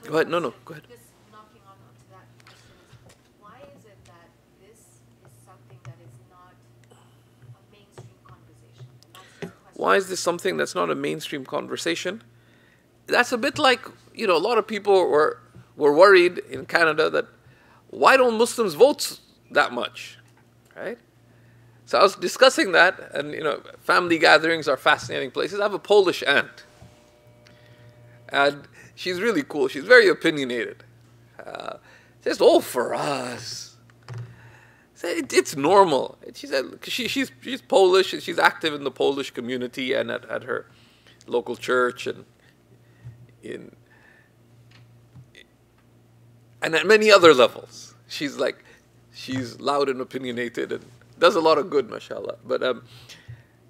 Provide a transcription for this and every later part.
Go ahead. No, no. Go ahead. Just knocking on to that question is, why is it that this is something that is not a mainstream conversation? And that's just a question. Why is this something that's not a mainstream conversation? That's a bit like, a lot of people were worried in Canada that why don't Muslims vote that much, right? So I was discussing that, and family gatherings are fascinating places. I have a Polish aunt, and she's really cool. She's very opinionated. Says, "Oh, for us, it's normal." She said she's Polish, and she's active in the Polish community and at her local church and at many other levels. She's loud and opinionated and does a lot of good, mashallah. But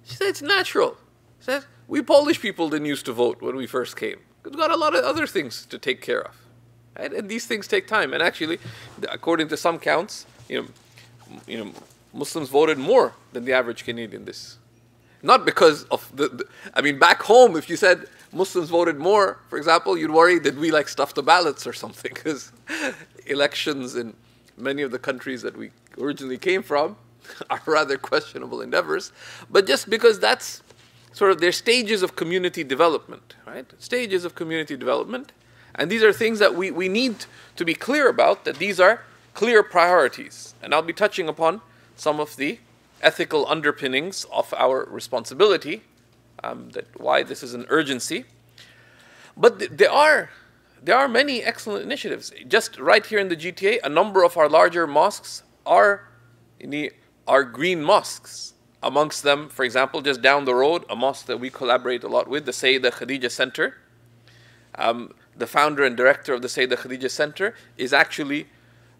she said it's natural. She said, we Polish people didn't used to vote when we first came. We've got a lot of other things to take care of. Right? And these things take time. And actually, according to some counts, Muslims voted more than the average Canadian this. Not because of back home, if you said Muslims voted more, for example, you'd worry, did we stuff the ballots or something? Because elections in many of the countries that we originally came from are rather questionable endeavors. But just because that's sort of their stages of community development, right? Stages of community development. And these are things that we need to be clear about, that these are clear priorities. And I'll be touching upon some of the ethical underpinnings of our responsibility, that why this is an urgency. But there are many excellent initiatives. Just right here in the GTA, a number of our larger mosques are green mosques. Amongst them, for example, just down the road, a mosque that we collaborate a lot with, the Sayyidah Khadija Center. The founder and director of the Sayyidah Khadija Center is actually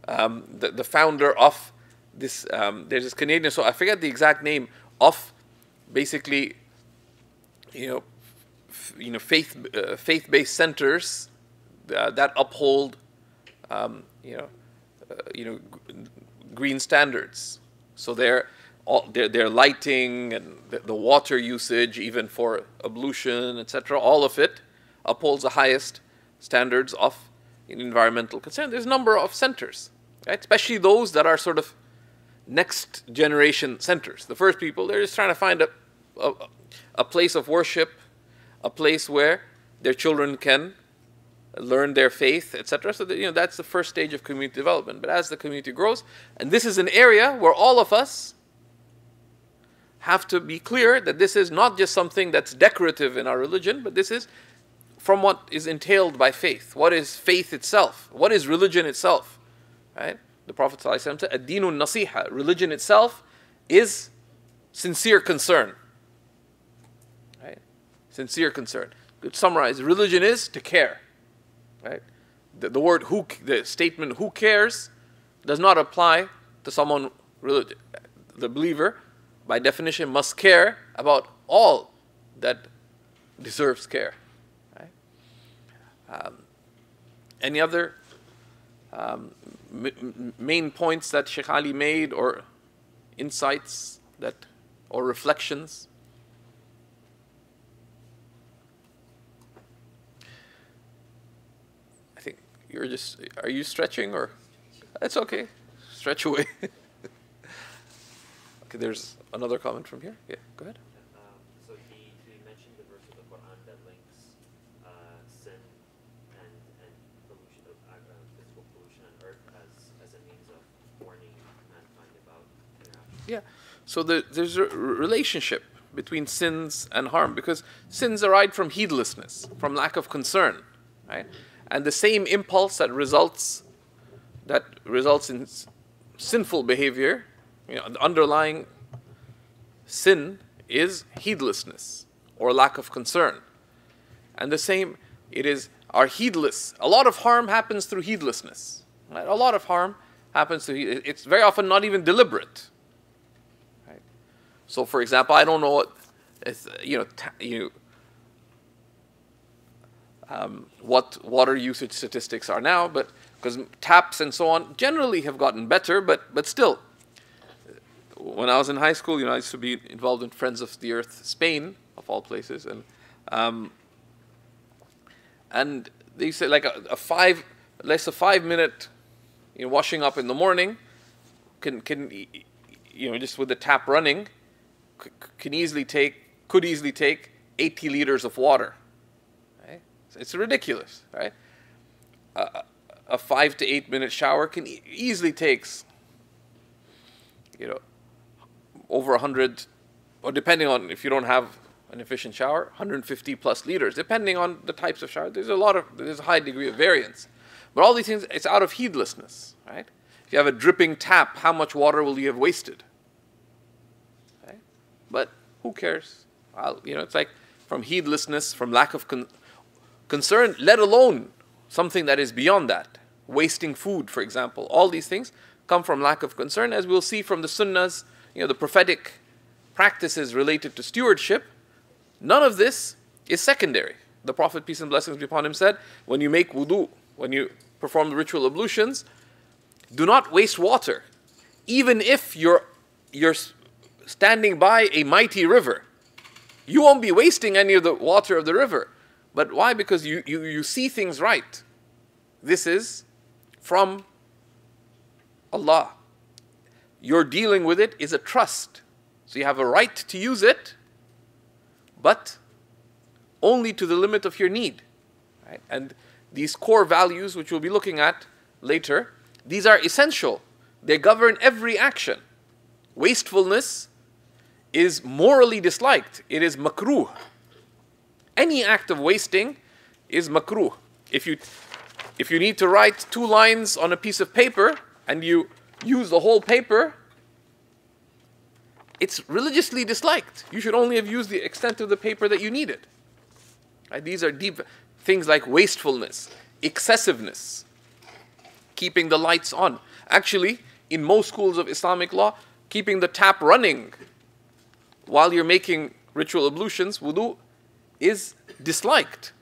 the founder of this. There's this Canadian, so I forget the exact name of, basically, faith-based centers that uphold, green standards. So their lighting and the water usage, even for ablution, etc., all of it upholds the highest standards of environmental concern. There's a number of centers, right? Especially those that are sort of next generation centers. The first people, they're just trying to find a place of worship, a place where their children can learn their faith, etc. So that, that's the first stage of community development. But as the community grows, and this is an area where all of us have to be clear that this is not just something that's decorative in our religion, but this is from what is entailed by faith. What is faith itself? What is religion itself? Right? The Prophet ﷺ said, "Ad-dinu nasiha." Religion itself is sincere concern. Right? Sincere concern. To summarize, religion is to care. Right? The statement "who cares" does not apply to someone religious. The believer, by definition, must care about all that deserves care. Right? Any other main points that Sheikh Ali made, or insights or reflections? I think are you stretching, or? That's okay. Stretch away. Okay, there's another comment from here. Yeah, go ahead. So he mentioned the verse of the Quran that links sin and pollution of physical pollution on earth as a means of warning mankind about hereafter. Yeah. So there's a relationship between sins and harm, because sins arise from heedlessness, from lack of concern, right? And the same impulse that results in sinful behavior, the underlying sin is heedlessness or lack of concern. And the same, it is our heedless. A lot of harm happens through heedlessness. Right? A lot of harm happens through, it's very often not even deliberate. Right? So, for example, I don't know what water usage statistics are now, but because taps and so on generally have gotten better, but still, when I was in high school, I used to be involved in Friends of the Earth Spain, of all places, and They say like a 5-minute washing up in the morning can just with the tap running could easily take 80 liters of water. Right? So it's ridiculous, right? A 5 to 8 minute shower can easily takes over 100, or depending on if you don't have an efficient shower, 150 plus liters, depending on the types of shower. There's a high degree of variance. But all these things, it's out of heedlessness, right? If you have a dripping tap, how much water will you have wasted? Right? But who cares? It's like from heedlessness, from lack of concern, let alone something that is beyond that. Wasting food, for example. All these things come from lack of concern, as we'll see from the sunnahs, the prophetic practices related to stewardship. None of this is secondary. The Prophet, peace and blessings be upon him, said, when you make wudu, when you perform the ritual ablutions, do not waste water. Even if you're standing by a mighty river, you won't be wasting any of the water of the river. But why? Because you see things right. This is from Allah. Your dealing with it is a trust. So you have a right to use it, but only to the limit of your need. Right? And these core values, which we'll be looking at later, these are essential. They govern every action. Wastefulness is morally disliked. It is makruh. Any act of wasting is makruh. If you need to write 2 lines on a piece of paper and you use the whole paper, it's religiously disliked. You should only have used the extent of the paper that you needed. Right? These are deep things like wastefulness, excessiveness, keeping the lights on. Actually, in most schools of Islamic law, keeping the tap running while you're making ritual ablutions, wudu, is disliked.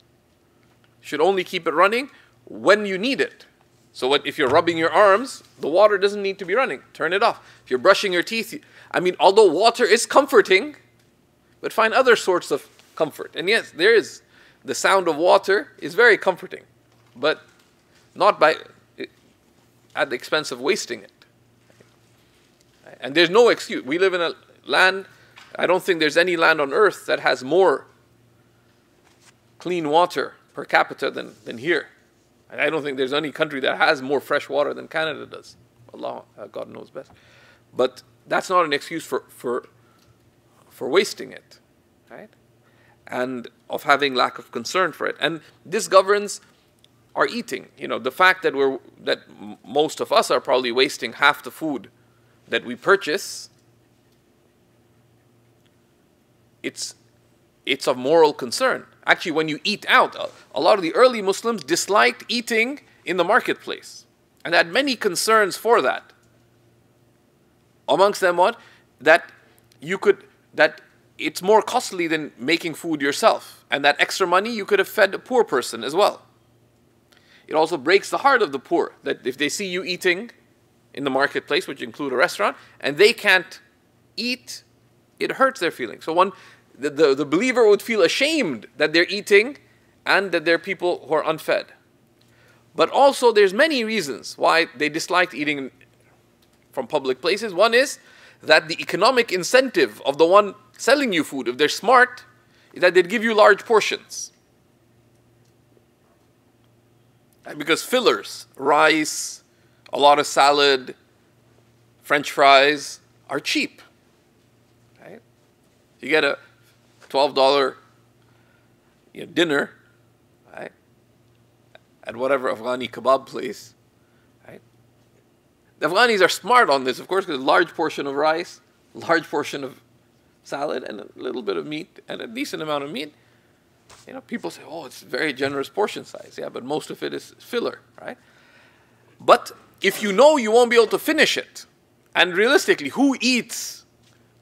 You should only keep it running when you need it. So if you're rubbing your arms, the water doesn't need to be running. Turn it off. If you're brushing your teeth, although water is comforting, but find other sorts of comfort. And yes, there is. The sound of water is very comforting, but not at the expense of wasting it. And there's no excuse. We live in a land, I don't think there's any land on earth that has more clean water per capita than here. And I don't think there's any country that has more fresh water than Canada does. God knows best. But that's not an excuse for wasting it, right? And of having lack of concern for it. And this governs our eating. The fact that most of us are probably wasting half the food that we purchase, it's of moral concern. Actually, when you eat out, a lot of the early Muslims disliked eating in the marketplace and had many concerns for that. Amongst them, what? That it's more costly than making food yourself. And that extra money you could have fed a poor person as well. It also breaks the heart of the poor, that if they see you eating in the marketplace, which include a restaurant, and they can't eat, it hurts their feelings. So the believer would feel ashamed that they're eating and that there are people who are unfed. But also there's many reasons why they disliked eating from public places. One is that the economic incentive of the one selling you food, if they're smart, is that they'd give you large portions. Because fillers, rice, a lot of salad, French fries are cheap. Right? You get a $12 dinner, right, at whatever Afghani kebab place. Right? The Afghanis are smart on this, of course, because a large portion of rice, large portion of salad, and a little bit of meat, and a decent amount of meat. People say, oh, it's a very generous portion size. Yeah, but most of it is filler, right? But if you know you won't be able to finish it, and realistically, who eats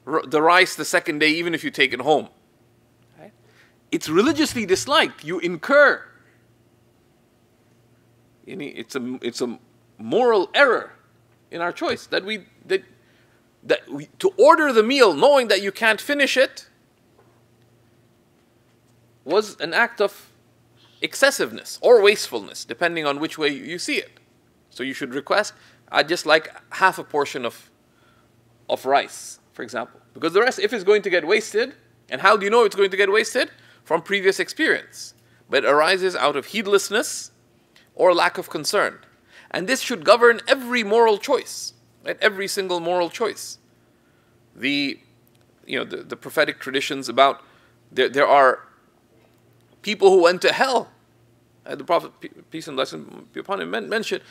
the rice the second day, even if you take it home? Right? It's religiously disliked. You incur. It's a moral error in our choice that we to order the meal knowing that you can't finish it was an act of excessiveness or wastefulness, depending on which way you see it. So you should request, I'd just like half a portion of rice, for example. Because the rest, if it's going to get wasted, and how do you know it's going to get wasted? From previous experience. But it arises out of heedlessness or lack of concern. And this should govern every moral choice, right? Every single moral choice. The prophetic traditions about there are people who went to hell. The Prophet, peace and blessing be upon him, mentioned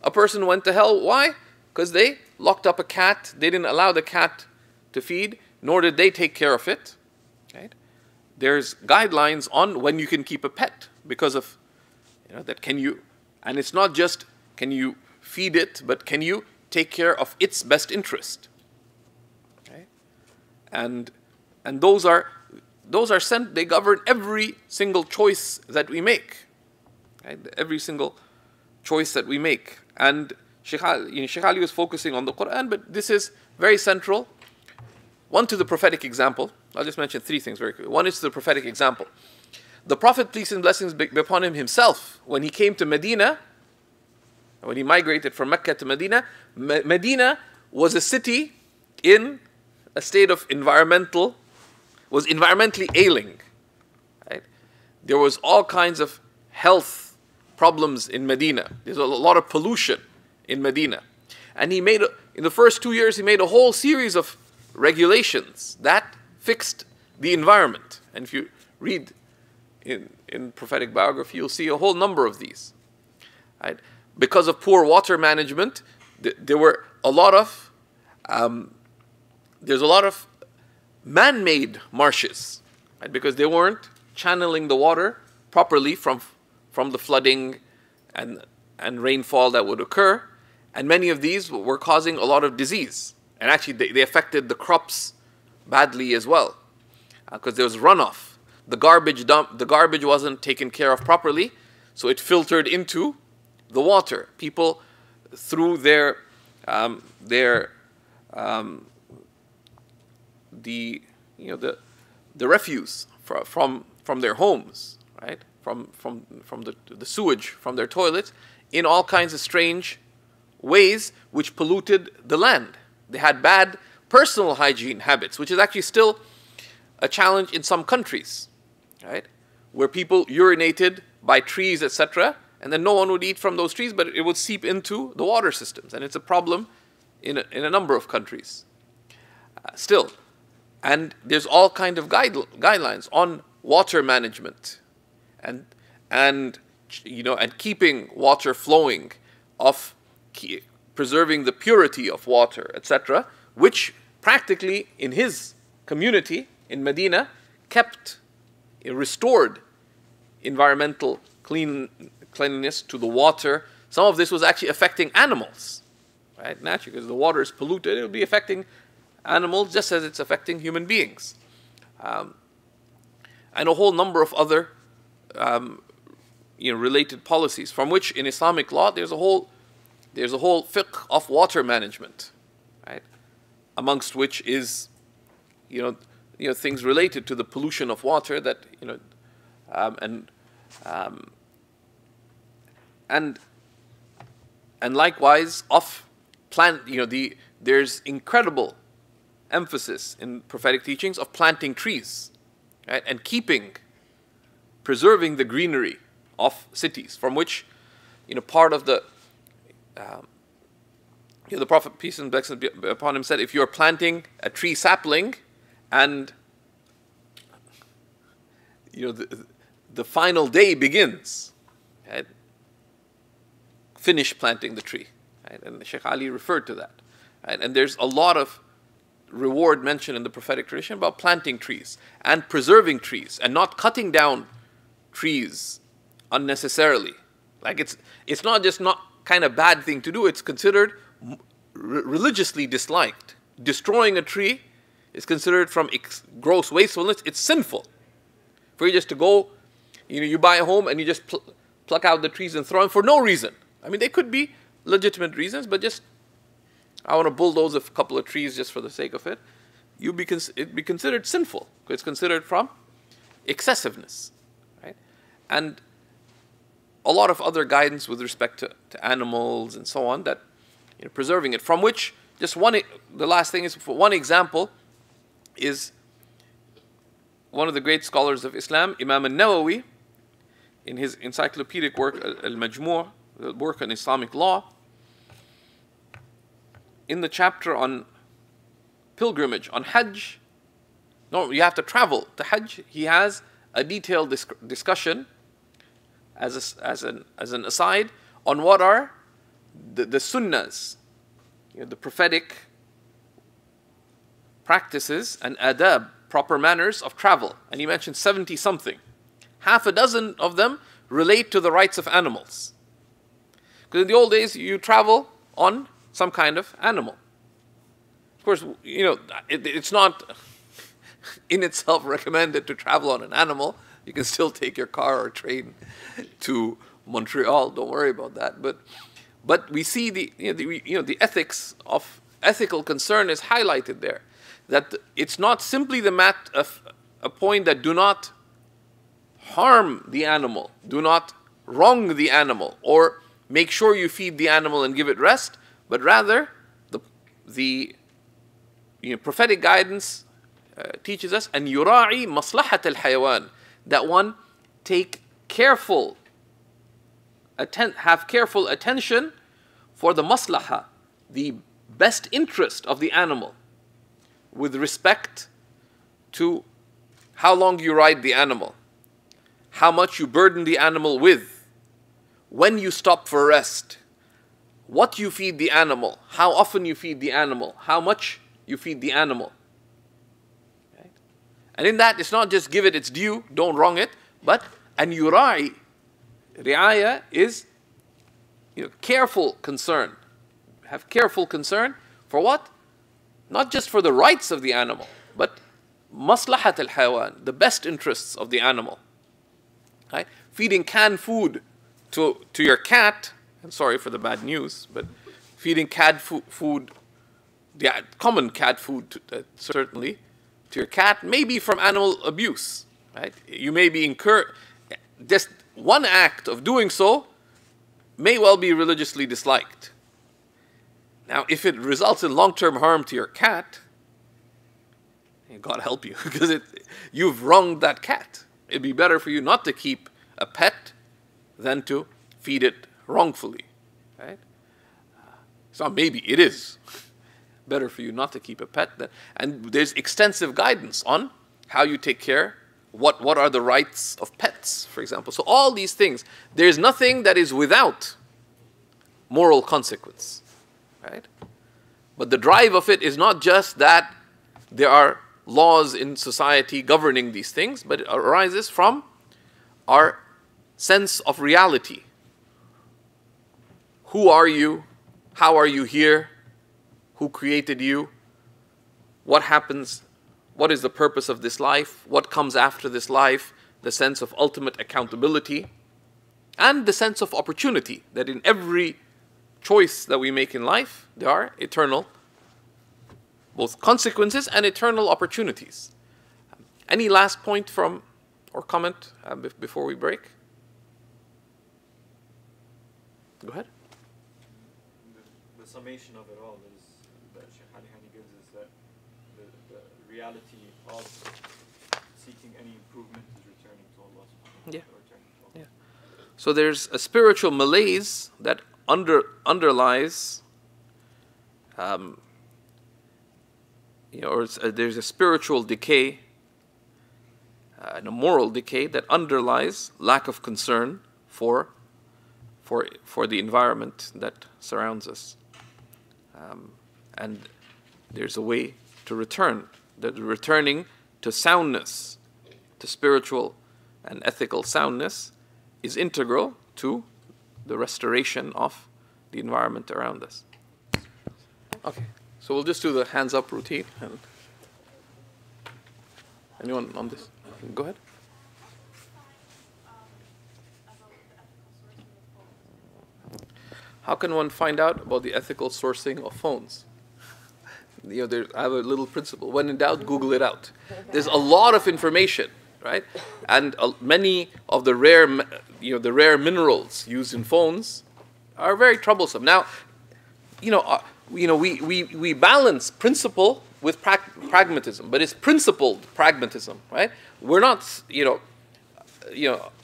a person went to hell. Why? Because they locked up a cat. They didn't allow the cat to feed, nor did they take care of it. Right? There's guidelines on when you can keep a pet because of that. Can you? And it's not just can you feed it, but can you take care of its best interest? Okay? And those are sent. They govern every single choice that we make. Right? Every single choice that we make. And Shaykh Ali was focusing on the Quran, but this is very central. One, to the prophetic example. I'll just mention three things very quickly. One is the prophetic example. The Prophet, peace and blessings be upon him himself, when he came to Medina, when he migrated from Mecca to Medina, Medina was a city in a state of environmentally ailing. Right? There was all kinds of health problems in Medina. There's a lot of pollution in Medina. And he made, in the first 2 years, he made a whole series of regulations that fixed the environment. And if you read in prophetic biography, you'll see a whole number of these. Right? Because of poor water management, there were a lot of there's a lot of man-made marshes, right? Because they weren't channeling the water properly from the flooding and rainfall that would occur, and many of these were causing a lot of disease. And actually, they affected the crops badly as well, because there was runoff. The garbage wasn't taken care of properly, so it filtered into the water. People threw the refuse from their homes, right? From the sewage from their toilets in all kinds of strange ways, which polluted the land. They had bad personal hygiene habits, which is actually still a challenge in some countries, right? Where people urinated by trees, etc., and then no one would eat from those trees, but it would seep into the water systems, and it's a problem in a number of countries still. And there's all kind of guidelines on water management and keeping water flowing, of preserving the purity of water, etc., which practically in his community in Medina restored environmental cleanliness to the water. Some of this was actually affecting animals, right? Naturally, because the water is polluted, it will be affecting animals just as it's affecting human beings. And a whole number of other related policies, from which in Islamic law there's a whole fiqh of water management, right? Amongst which is things related to the pollution of water that and likewise of plant. There's incredible emphasis in prophetic teachings of planting trees, right? And preserving the greenery of cities, from which part of the Prophet, peace and blessings be upon him, said, if you're planting a tree sapling and the final day begins, right? Finish planting the tree, right? And Shaykh Ali referred to that, right? And there's a lot of reward mentioned in the prophetic tradition about planting trees and preserving trees and not cutting down trees unnecessarily. Like it's not just not kind of bad thing to do, it's considered religiously disliked. Destroying a tree is considered from gross wastefulness. It's sinful for you just to go, you buy a home and you just pluck out the trees and throw them for no reason. I mean, they could be legitimate reasons, but just, I want to bulldoze a couple of trees just for the sake of it. It'd be considered sinful. It's considered from excessiveness, right? And a lot of other guidance with respect to animals and so on, that preserving it. From which, just one, the last thing is, for one example, is one of the great scholars of Islam, Imam al-Nawawi, in his encyclopedic work, Al-Majmu', the work on Islamic law, in the chapter on pilgrimage, on Hajj, no, you have to travel to Hajj, he has a detailed discussion as an aside on what are the sunnahs, the prophetic practices and adab, proper manners of travel. And he mentioned 70 something. Half a dozen of them relate to the rights of animals. Because in the old days, you travel on some kind of animal. Of course, it's not in itself recommended to travel on an animal. You can still take your car or train to Montreal. Don't worry about that. But we see the ethics of ethical concern is highlighted there. That it's not simply a point that do not harm the animal, do not wrong the animal, or make sure you feed the animal and give it rest, but rather the prophetic guidance teaches us, and yura'i maslahat al-hayawan, that one have careful attention for the maslaha, the best interest of the animal, with respect to how long you ride the animal, how much you burden the animal with, when you stop for rest, what you feed the animal, how often you feed the animal, how much you feed the animal. Right? And in that, it's not just give it its due, don't wrong it, but and yura'i, ri'aya is careful concern. Have careful concern for what? Not just for the rights of the animal, but maslahat al-hayawan, the best interests of the animal. Right? Feeding canned food to your cat, I'm sorry for the bad news, but feeding cat food, the common cat food certainly, to your cat may be from animal abuse. Right? You may be just one act of doing so may well be religiously disliked. Now, if it results in long-term harm to your cat, God help you, because you've wronged that cat. It'd be better for you not to keep a pet than to feed it wrongfully, right? So maybe it is better for you not to keep a pet. And there's extensive guidance on how you take care, what are the rights of pets, for example. So all these things, there's nothing that is without moral consequence, right? But the drive of it is not just that there are laws in society governing these things, but it arises from our sense of reality. Who are you? How are you here? Who created you? What happens? What is the purpose of this life? What comes after this life? The sense of ultimate accountability and the sense of opportunity, that in every choice that we make in life, there are eternal, both consequences and eternal opportunities. Any last point from or comment before we break? Go ahead. The summation of it all is that Shaykh Hani gives us that the reality of seeking any improvement is returning to Allah subhanahu wa ta'ala. Yeah. So there's a spiritual malaise that underlies, there's a spiritual decay and a moral decay that underlies lack of concern for the environment that surrounds us. And there's a way to returning to soundness, to spiritual and ethical soundness, is integral to the restoration of the environment around us. Okay, so we'll just do the hands up routine. And anyone on this? Go ahead. How can one find out about the ethical sourcing of phones? I have a little principle. When in doubt, Google it out. There's a lot of information right? And many of the rare, the rare minerals used in phones are very troublesome. Now, we balance principle with pragmatism, but it's principled pragmatism, right? We're not,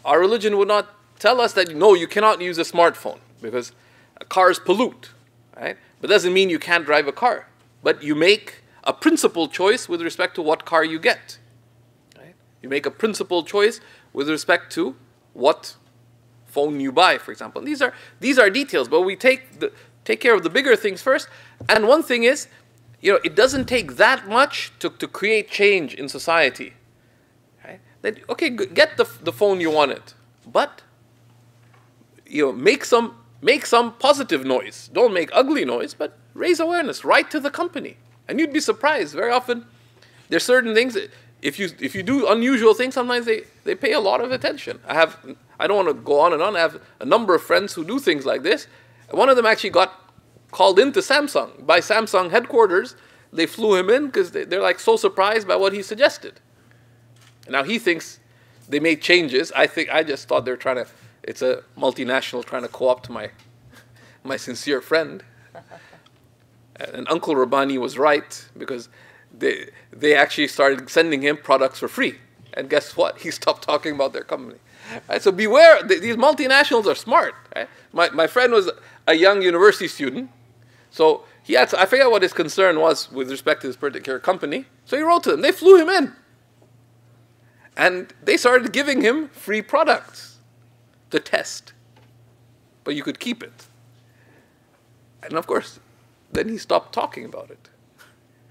our religion would not tell us that, no, you cannot use a smartphone because cars pollute, right? But doesn't mean you can't drive a car. But you make a principled choice with respect to what car you get, right? You make a principled choice with respect to what phone you buy, for example. These are details, but we take care of the bigger things first. And one thing is, it doesn't take that much to create change in society. Right? That, okay, get the phone you wanted, but make some positive noise. Don't make ugly noise, but raise awareness. Write to the company, and you'd be surprised. Very often, there's certain things. If you do unusual things, sometimes they pay a lot of attention. I don't want to go on and on. I have a number of friends who do things like this. One of them actually got called into Samsung by Samsung headquarters. They flew him in because they're like so surprised by what he suggested. And now he thinks they made changes. I just thought they're trying to. It's a multinational trying to co-opt my sincere friend. And Uncle Rabbani was right because they actually started sending him products for free. And guess what? He stopped talking about their company. Right? So beware, these multinationals are smart. Right? My friend was a young university student. So I forget what his concern was with respect to this particular company. So he wrote to them. They flew him in. And they started giving him free products to test. But you could keep it. And of course, then he stopped talking about it.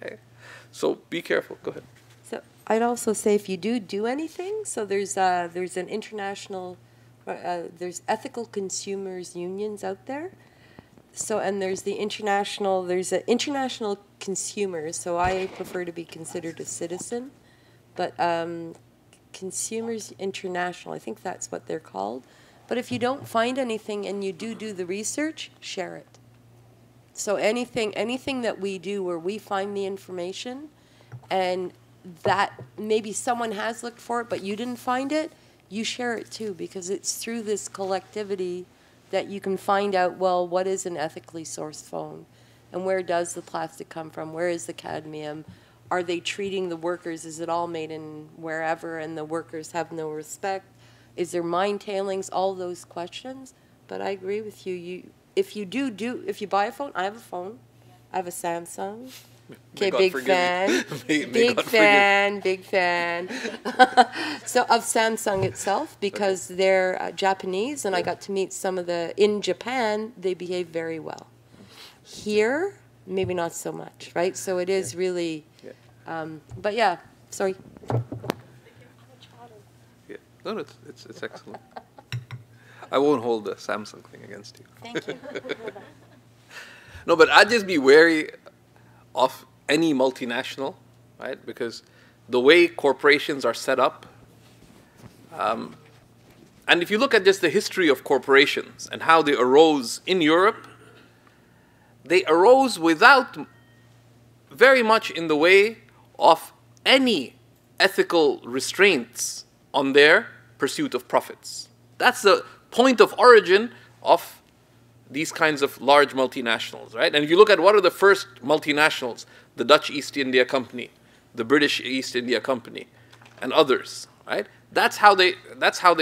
Okay? So be careful. Go ahead. So I'd also say if you do anything, so there's an international, there's ethical consumers unions out there. So, and there's an international consumers, so I prefer to be considered a citizen, but Consumers International, I think that's what they're called. But if you don't find anything and you do the research, share it. So anything that we do where we find the information and that maybe someone has looked for it but you didn't find it, you share it too, because it's through this collectivity that you can find out, well, what is an ethically sourced phone? And where does the plastic come from? Where is the cadmium? Are they treating the workers? Is it all made in wherever and the workers have no respect? Is there mine tailings? All those questions. But I agree with you. If you buy a phone, I have a phone. I have a Samsung. Okay, big fan. Big fan. So of Samsung itself, because they're Japanese, and I got to meet some of in Japan, they behave very well. Here, maybe not so much, right? So it is really, but yeah, sorry. Yeah, no, it's excellent. I won't hold the Samsung thing against you. Thank you. No, but I'd just be wary of any multinational, right? Because the way corporations are set up, and if you look at just the history of corporations and how they arose in Europe, they arose without very much in the way of any ethical restraints on their pursuit of profits. That's the point of origin of these kinds of large multinationals, right? And if you look at what are the first multinationals, the Dutch East India Company, the British East India Company, and others, right? That's how they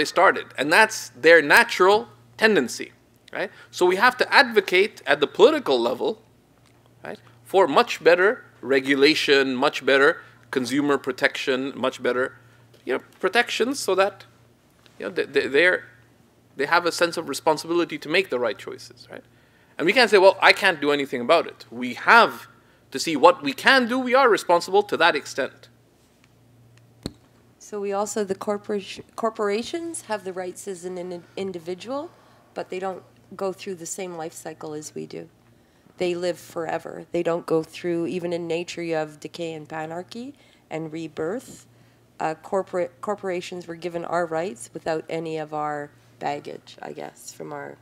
started, and that's their natural tendency, right? So we have to advocate at the political level, right, for much better regulation, much better consumer protection, much better, protections, so that they have a sense of responsibility to make the right choices, right? And we can't say, well, I can't do anything about it. We have to see what we can do. We are responsible to that extent. So we also, the corporations have the rights as an individual, but they don't go through the same life cycle as we do. They live forever. They don't go through, even in nature, you have decay and panarchy and rebirth. Corporations were given our rights without any of our baggage, I guess, from our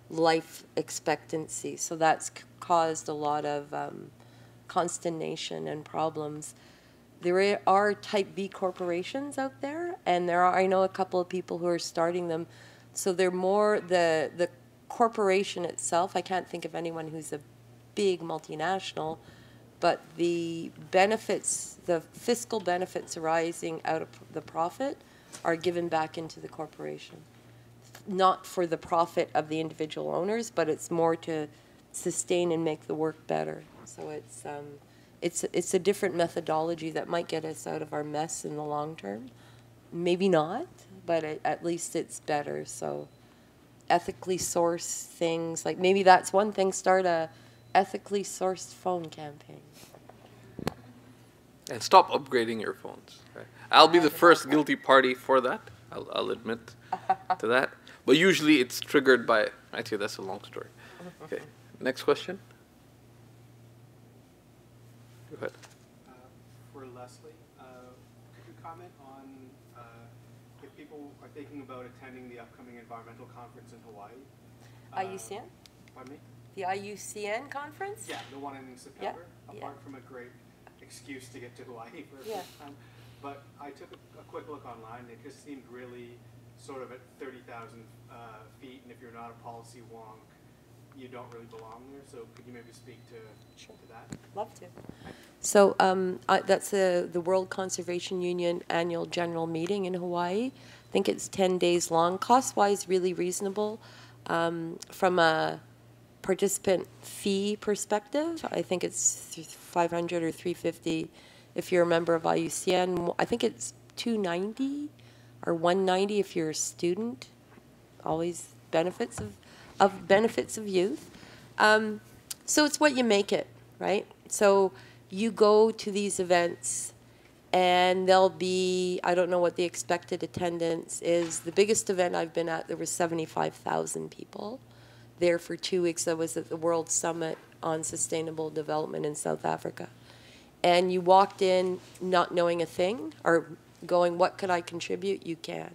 life expectancy. So that's caused a lot of consternation and problems. there are type B corporations out there, and I know a couple of people who are starting them. So they're more the corporation itself. I can't think of anyone who's a big multinational, but the benefits, the fiscal benefits arising out of the profit are given back into the corporation. Not for the profit of the individual owners, but it's more to sustain and make the work better. So it's a different methodology that might get us out of our mess in the long term. Maybe not, but at least it's better. So ethically sourced things, like maybe that's one thing, start a ethically sourced phone campaign. And stop upgrading your phones. Right? I'll be the first guilty party for that. I'll admit to that. But usually it's triggered by, actually that's a long story. Okay, next question. Go ahead. For Leslie, could you comment on if people are thinking about attending the upcoming environmental conference in Hawaii? IUCN? Pardon me? The IUCN conference? Yeah, the one in September. Yeah, Apart from a great excuse to get to Hawaii for the first time. But I took a quick look online. It just seemed really sort of at 30,000 feet, and if you're not a policy wonk, you don't really belong there. So could you maybe speak to that? Love to. So that's the World Conservation Union annual general meeting in Hawaii. I think it's 10 days long. Cost-wise, really reasonable. From a participant fee perspective, I think it's 500 or 350 if you're a member of IUCN. I think it's 290 or 190 if you're a student. Always benefits of youth. So it's what you make it, right? So you go to these events and there'll be, I don't know what the expected attendance is. The biggest event I've been at, there was 75,000 people there for 2 weeks. I was at the World Summit on Sustainable Development in South Africa. And you walked in not knowing a thing or going, what could I contribute? You can.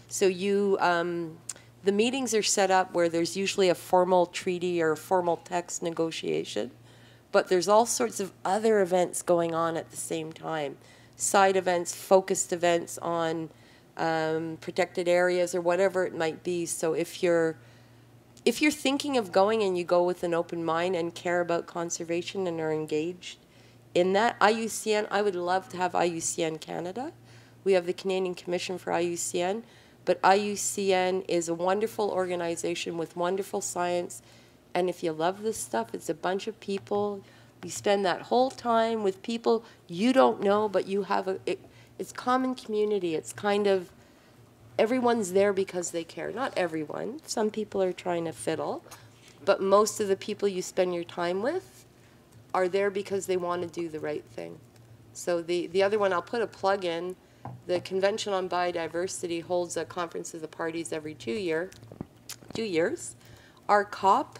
So you, the meetings are set up where there's usually a formal treaty or formal text negotiation, but there's all sorts of other events going on at the same time. Side events, focused events on protected areas or whatever it might be. So if you're thinking of going and you go with an open mind and care about conservation and are engaged in that, IUCN, I would love to have IUCN Canada. We have the Canadian Commission for IUCN, but IUCN is a wonderful organization with wonderful science, and if you love this stuff, it's a bunch of people. You spend that whole time with people you don't know, but you have it's common community. It's kind of, everyone's there because they care. Not everyone. Some people are trying to fiddle, but most of the people you spend your time with are there because they want to do the right thing. So the other one, I'll put a plug in. The Convention on Biodiversity holds a conference of the parties every 2 years. Our COP,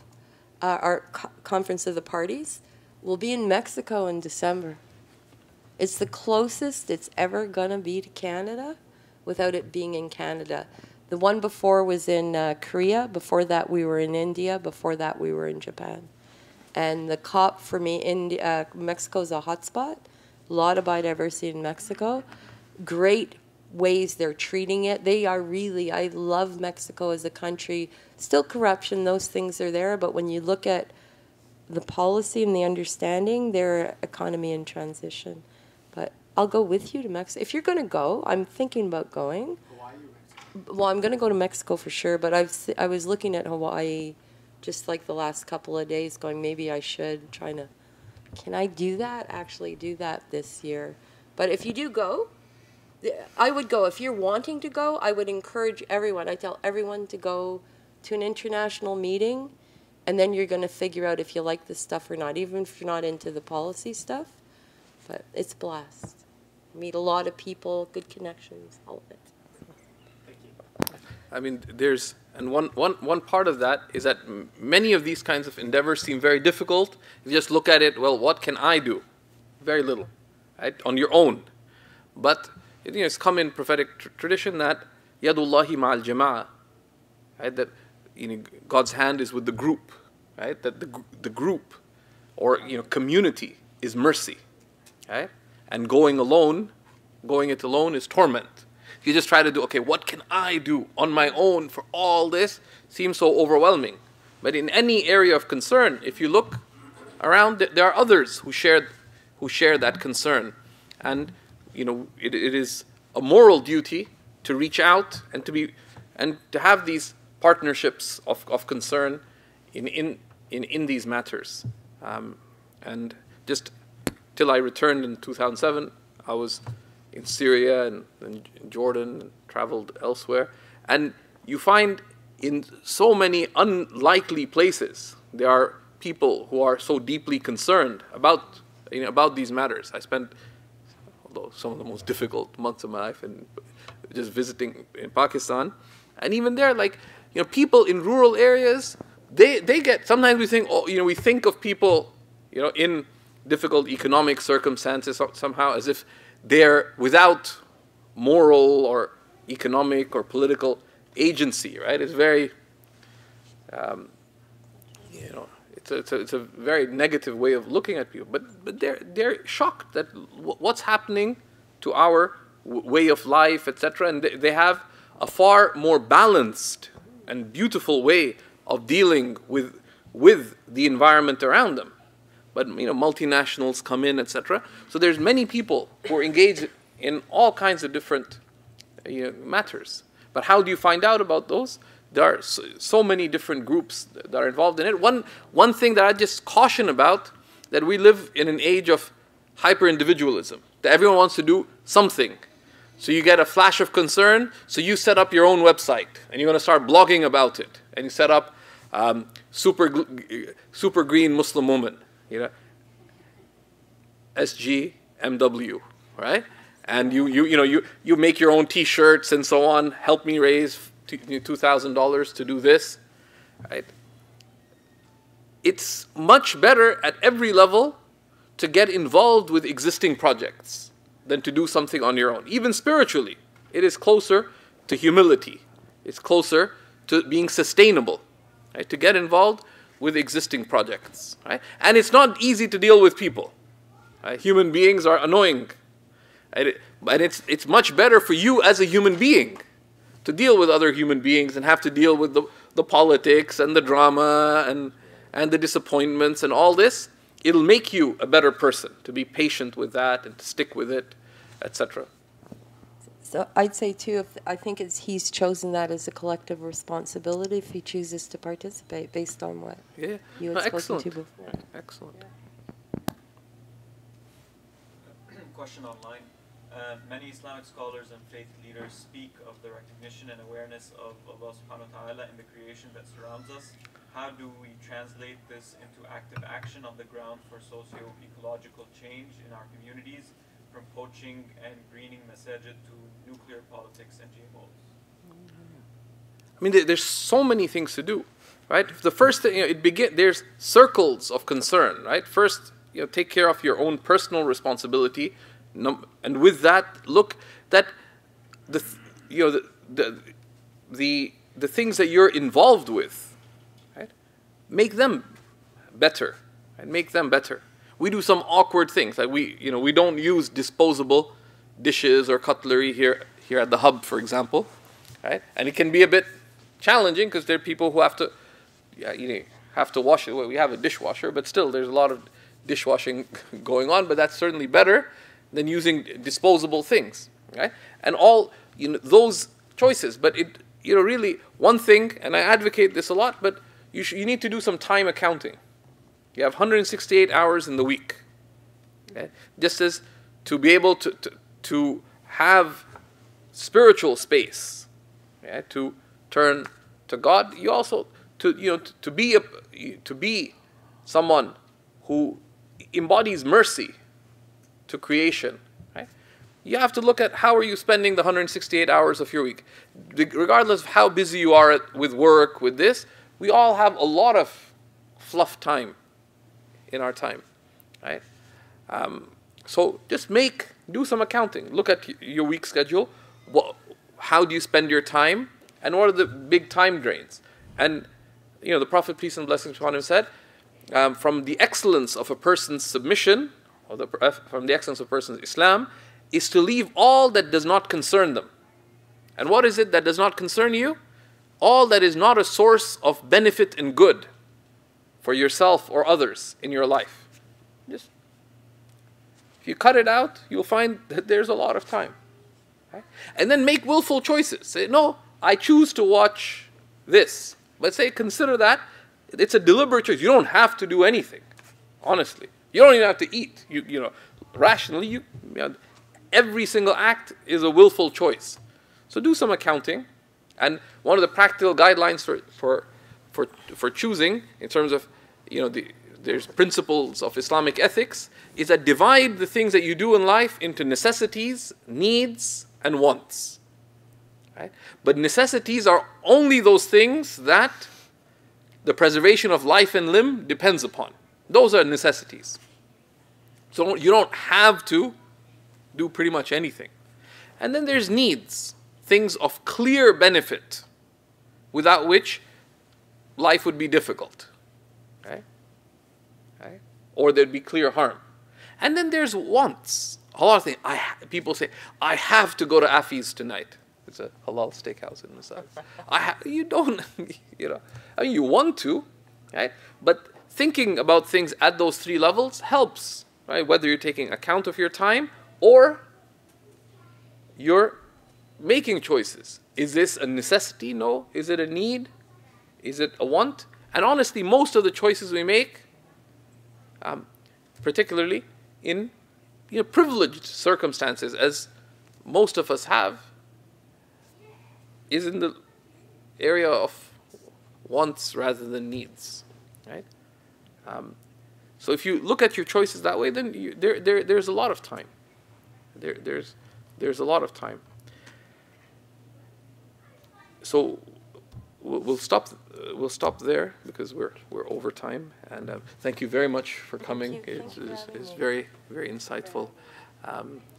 Conference of the Parties, will be in Mexico in December. It's the closest it's ever going to be to Canada without it being in Canada. The one before was in Korea. Before that, we were in India. Before that, we were in Japan. And the COP for me, Mexico's a hotspot. A lot of biodiversity in Mexico. Great ways they're treating it. They are really, I love Mexico as a country. Still corruption, those things are there, but when you look at the policy and the understanding, their economy in transition. But I'll go with you to Mexico. If you're going to go, I'm thinking about going. Hawaii or Mexico? Well, I'm going to go to Mexico for sure, but I was looking at Hawaii just like the last couple of days going, maybe I should, can I do that? Actually do that this year. But if you do go, I would go. If you're wanting to go, I would encourage everyone. I tell everyone to go to an international meeting, and then you're going to figure out if you like this stuff or not, even if you're not into the policy stuff. But it's a blast. Meet a lot of people, good connections, all of it. Thank you. I mean, there's, and one part of that is that many of these kinds of endeavors seem very difficult. You just look at it, well, what can I do? Very little, right? On your own. But it's come in prophetic tradition that yadullahi ma'al jama'ah, right? That God's hand is with the group, right? That the group or community is mercy, right? And going it alone is torment. If you just try to do, okay, what can I do on my own for all this? Seems so overwhelming. But in any area of concern, if you look around, there are others who share that concern. And it is a moral duty to reach out and to have these partnerships of concern in these matters. And just till I returned in 2007, I was in Syria and in Jordan and traveled elsewhere. And you find in so many unlikely places, there are people who are so deeply concerned about these matters. I spent some of the most difficult months of my life in just visiting in Pakistan. And even there, people in rural areas, they get, sometimes we think, we think of people, in difficult economic circumstances somehow as if they're without moral or economic or political agency, right? It's very, it's a very negative way of looking at people. But they're shocked that what's happening to our way of life, etc. And they have a far more balanced and beautiful way of dealing with the environment around them. But multinationals come in, etc. So there's many people who are engaged in all kinds of different matters. But how do you find out about those? There are so many different groups that are involved in it. One thing that I just caution about, that we live in an age of hyper-individualism, that everyone wants to do something. So you get a flash of concern, so you set up your own website, and you're going to start blogging about it. And you set up super green Muslim woman, SGMW, right? And you make your own T-shirts and so on. Help me raise $2,000 to do this, right? It's much better at every level to get involved with existing projects than to do something on your own. Even spiritually, it is closer to humility. It's closer to being sustainable, right? To get involved with existing projects, right? And it's not easy to deal with people. Right? Human beings are annoying. Right? But it's much better for you as a human being to deal with other human beings and have to deal with the politics and the drama and the disappointments and all this. It'll make you a better person to be patient with that and to stick with it, etc. So I'd say too, I think he's chosen that as a collective responsibility if he chooses to participate based on what you had spoken to before. Excellent. Question online. Many Islamic scholars and faith leaders speak of the recognition and awareness of Allah subhanahu wa ta'ala in the creation that surrounds us. How do we translate this into active action on the ground for socio-ecological change in our communities, from poaching and greening masajid to nuclear politics and GMOs? I mean, there's so many things to do, right? The first thing, there's circles of concern, right? First, take care of your own personal responsibility. And with that, look that the things that you're involved with, right, make them better, and make them better. We do some awkward things, like we don't use disposable dishes or cutlery here at the hub, for example, right? And it can be a bit challenging because there are people who have to wash it. Well, we have a dishwasher, but still, there's a lot of dishwashing going on. But that's certainly better than using disposable things, right? And all those choices. But it really one thing, and I advocate this a lot, but you need to do some time accounting. You have 168 hours in the week. Okay? Just as to be able to have spiritual space, to turn to God, you also to be someone who embodies mercy to creation, right? You have to look at how are you spending the 168 hours of your week. Regardless of how busy you are with work, with this, we all have a lot of fluff time in our time, right? So just do some accounting. Look at your week schedule. How do you spend your time? And what are the big time drains? And the Prophet, peace and blessings upon him, said, from the excellence of a person's submission, from the excellence of a person's Islam is to leave all that does not concern them. And what is it that does not concern you? All that is not a source of benefit and good for yourself or others in your life. Just, if you cut it out, you'll find that there's a lot of time. Right? And then make willful choices. Say, no, I choose to watch this. But say, consider that. It's a deliberate choice. You don't have to do anything, honestly. You don't even have to eat. You know, rationally, every single act is a willful choice. So do some accounting. And one of the practical guidelines for choosing, in terms of, there's principles of Islamic ethics, is that divide the things that you do in life into necessities, needs, and wants. Right? But necessities are only those things that the preservation of life and limb depends upon. Those are necessities. So you don't have to do pretty much anything. And then there's needs, things of clear benefit, without which life would be difficult. Okay? Okay? Or there'd be clear harm. And then there's wants. A lot of things. People say, I have to go to Afi's tonight. It's a halal steakhouse in the south. You don't, I mean, you want to, right? But thinking about things at those three levels helps, right? Whether you're taking account of your time or you're making choices. Is this a necessity? No. Is it a need? Is it a want? And honestly, most of the choices we make, particularly in privileged circumstances, as most of us have, is in the area of wants rather than needs, right? So if you look at your choices that way, then there's a lot of time. There's a lot of time. So we'll stop there because we're over time. And thank you very much for coming. It's very, very insightful.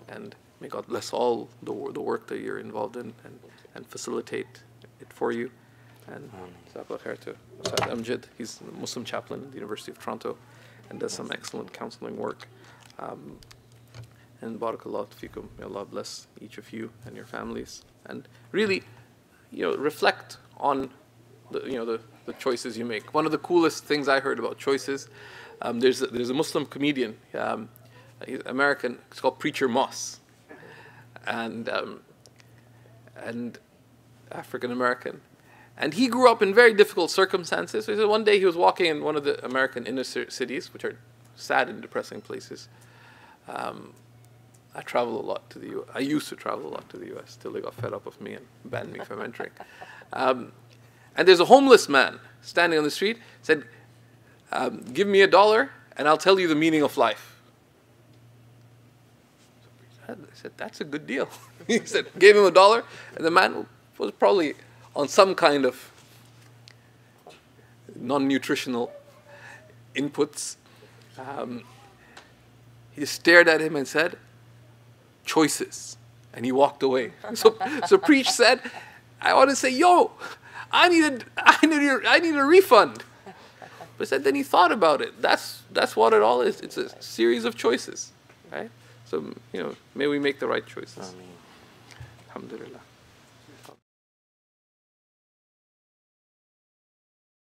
And may God bless all the work that you're involved in and facilitate it for you. And Jazakallah khair to Ustadh Amjad. He's a Muslim chaplain at the University of Toronto and does some excellent counseling work. And barakallahu fikum. May Allah bless each of you and your families. And really, reflect on the choices you make. One of the coolest things I heard about choices, there's a Muslim comedian, he's American. It's called Preacher Moss, and African American, and he grew up in very difficult circumstances. So he said one day he was walking in one of the American inner cities, which are sad and depressing places. I travel a lot to the U.S. I used to travel a lot to the U.S. till they got fed up of me and banned me from entering. And there's a homeless man standing on the street, said, give me $1 and I'll tell you the meaning of life. I said, that's a good deal. He said, gave him $1, and the man was probably on some kind of non-nutritional inputs. He stared at him and said, choices. And he walked away. So Preach said, I want to say, yo, I need a refund. But said then he thought about it. That's what it all is. It's a series of choices, right? So may we make the right choices. Alhamdulillah.